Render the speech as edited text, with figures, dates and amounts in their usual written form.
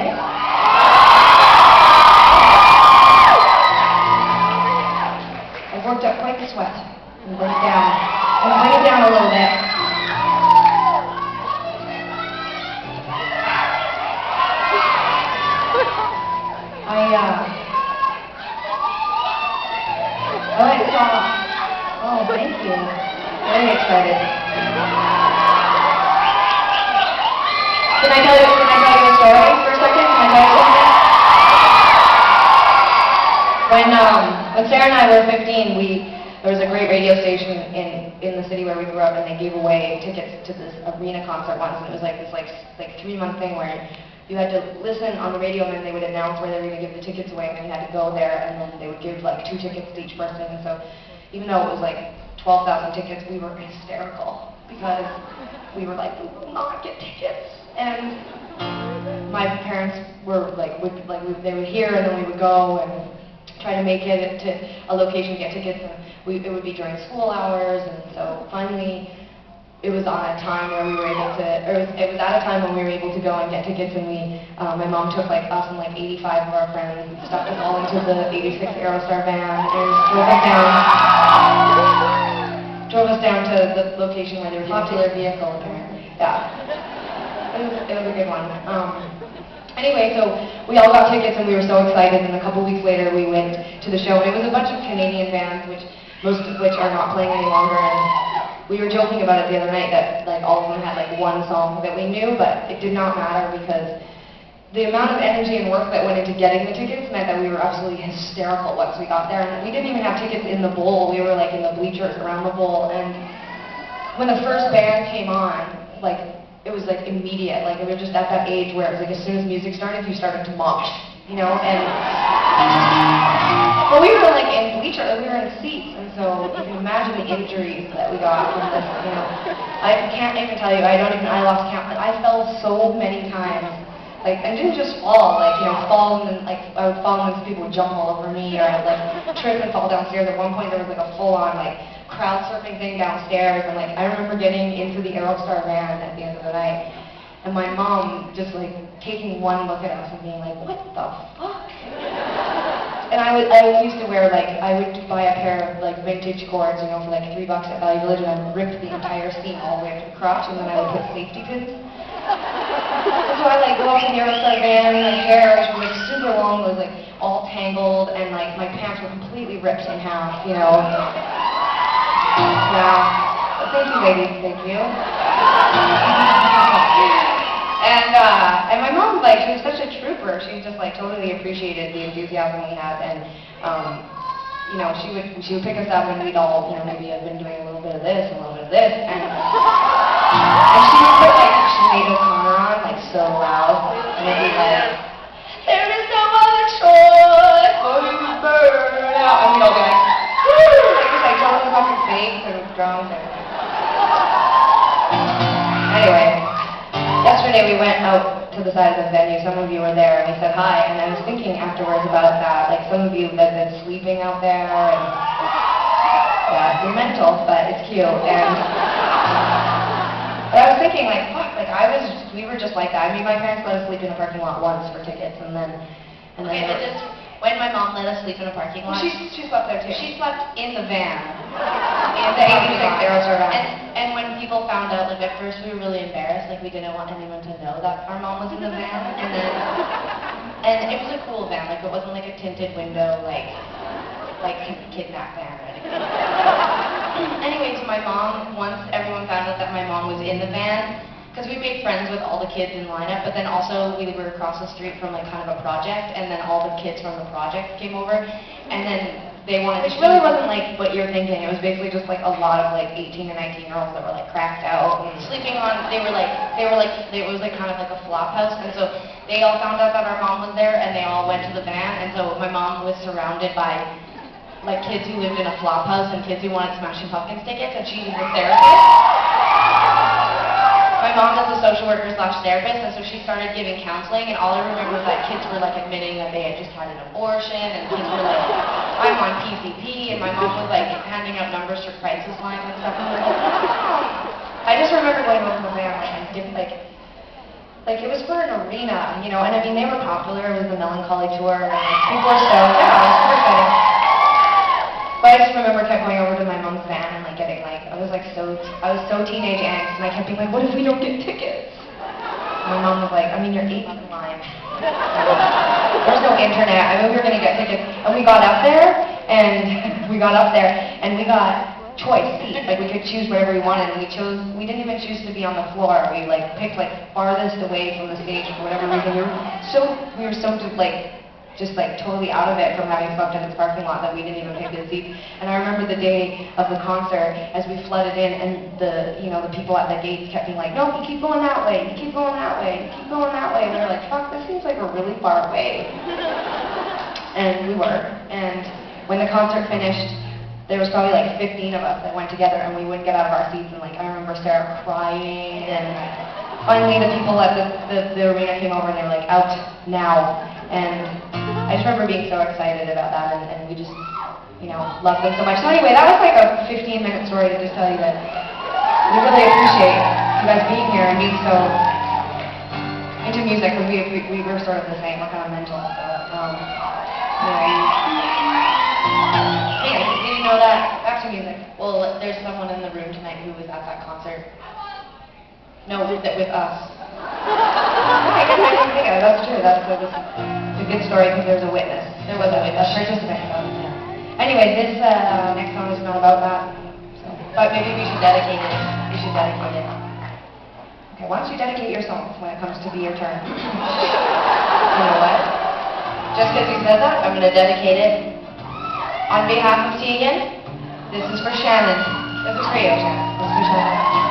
okay? I've worked up quite the sweat. I'm bring it down. I'm bring it down a little bit. I saw. Oh, thank you. Very excited. Can I tell you a story for a second? Can I tell you something? When Sarah and I were 15, there was a great radio station in the city where we grew up, and they gave away tickets to this arena concert once, and it was like this 3-month thing where you had to listen on the radio, and then they would announce where they were going to give the tickets away, and then you had to go there, and then they would give like 2 tickets to each person. And so even though it was like 12,000 tickets, we were hysterical because we were like, we will not get tickets. And my parents were like, they would hear, and then we would go and try to make it to a location to get tickets, and it would be during school hours. And so finally it was on a time where we were able to, it was at a time when we were able to go and get tickets, and my mom took like us and like 85 of our friends, stuffed us all into the 86 AeroStar van, and drove us down to the location where they were popular vehicle, apparently. Yeah. It was a good one. Anyway, so we all got tickets and we were so excited, and a couple weeks later we went to the show, and it was a bunch of Canadian bands, most of which are not playing any longer. And we were joking about it the other night that like all of them had like one song that we knew, but it did not matter because the amount of energy and work that went into getting the tickets meant that we were absolutely hysterical once we got there. And we didn't even have tickets in the bowl. We were like in the bleachers around the bowl. And when the first band came on, like it was like immediate. Like we were just at that age where it was like as soon as music started, you started to mosh, you know? And but we were like in bleachers, we were in seats, and so you can imagine the injuries that we got from this, you know. I can't even tell you, I lost count. I fell so many times. Like, I didn't just fall, like, you know, fall and then, like, I would fall and people would jump all over me, or I would, like, trip and fall downstairs. At one point, there was, like, a full-on, like, crowd surfing thing downstairs, and, like, I remember getting into the AeroStar van at the end of the night, and my mom just, like, taking one look at us and being like, what the fuck? And I used to wear, like, I would buy a pair of, like, vintage cords, you know, for, like, $3 at Value Village, and I would rip the entire seam all the way up to the crotch, and then I would put safety pins. So I like go up to the AeroStar van, and my hair, which was like super long, was like all tangled, and like my pants were completely ripped in half, you know. Yeah. But thank you, ladies. Thank you. And my mom, like, she was such a trooper. She just like totally appreciated the enthusiasm we had, and you know, she would pick us up, and we'd all, you know, maybe have been doing a little bit of this and a little bit of this, and she would put like Sinead O'Connor on, like, so loud, and it'd be like, there is no other choice for you to burn out, and we'd all be like, woo, like totally fucking fake and drunk. Anyway, yesterday we went out to the side of the venue. Some of you were there, and we said hi, and I was thinking afterwards about that, like, some of you have been sleeping out there, and yeah, you're mental, but it's cute, but I was thinking, like, fuck, like, we were just like that. I mean, my parents let us sleep in a parking lot once for tickets, and then okay, but just when my mom let us sleep in a parking lot, she slept there too. She slept in the van, in the 86 AeroStar van. And when people found out, like, at first we were really embarrassed, like, we didn't want anyone to know that our mom was in the van, and it was a cool van, like, it wasn't like a tinted window, like kidnap van or anything. Anyway, so my mom, once everyone found out that my mom was in the van, because we made friends with all the kids in lineup, but then also we were across the street from like kind of a project, and then all the kids from the project came over, and then they wanted Which really wasn't like what you're thinking. It was basically just like a lot of like 18 and 19-year-olds that were like cracked out and sleeping on, it was like kind of like a flop house, and so they all found out that our mom was there, and they all went to the van, and so my mom was surrounded by like kids who lived in a flop house and kids who wanted Smashing Pumpkins tickets, and she was a therapist. My mom was a social worker / therapist, and so she started giving counseling, and all I remember was that kids were like admitting that they had just had an abortion, and kids were like, I'm on PCP, and my mom was like handing out numbers for crisis lines and stuff. I just remember going home to the van, like, I didn't, like, like, it was for an arena, you know, and I mean, they were popular. It was the Melancholy Tour, and like, people were stoked. Yeah, it was super exciting. But I just remember kept going over to my mom's van and like getting like, I was so teenage angst, and I kept being like, what if we don't get tickets? And my mom was like, I mean, you're 8 in line. There's no internet. I mean, we were gonna get tickets, and we got up there, and we got choice seats. Like, we could choose wherever we wanted, and we didn't even choose to be on the floor. We like picked like farthest away from the stage for whatever reason. We were so just like totally out of it from having slept in its parking lot that we didn't even pick the seats. And I remember the day of the concert as we flooded in, and the people at the gates kept being like, no, you keep going that way, you keep going that way, you keep going that way. And we were like, fuck, this seems like we're really far away. And we were. And when the concert finished, there was probably like 15 of us that went together, and we wouldn't get out of our seats. And like, I remember Sarah crying, and finally the people at the arena came over, and they were like, out now. And I just remember being so excited about that, and we just, loved them so much. So anyway, that was like a 15-minute story to just tell you that we really appreciate you guys being here and being so into music, because we were sort of the same. We're kind of mental. So, anyway, did you know that? Back to music. Well, there's someone in the room tonight who was at that concert. No, with us. I guess I didn't think of it. That's true. That's a good story because there's a witness. There was a witness. A participant. Yeah. Anyway, this next song is not about that. So. But maybe we should dedicate it. We should dedicate it. Okay, why don't you dedicate your songs when it comes to be your turn? You know what? Just because you said that, I'm going to dedicate it on behalf of Tegan. This is for Shannon. This is for you, Shannon. This is for Shannon.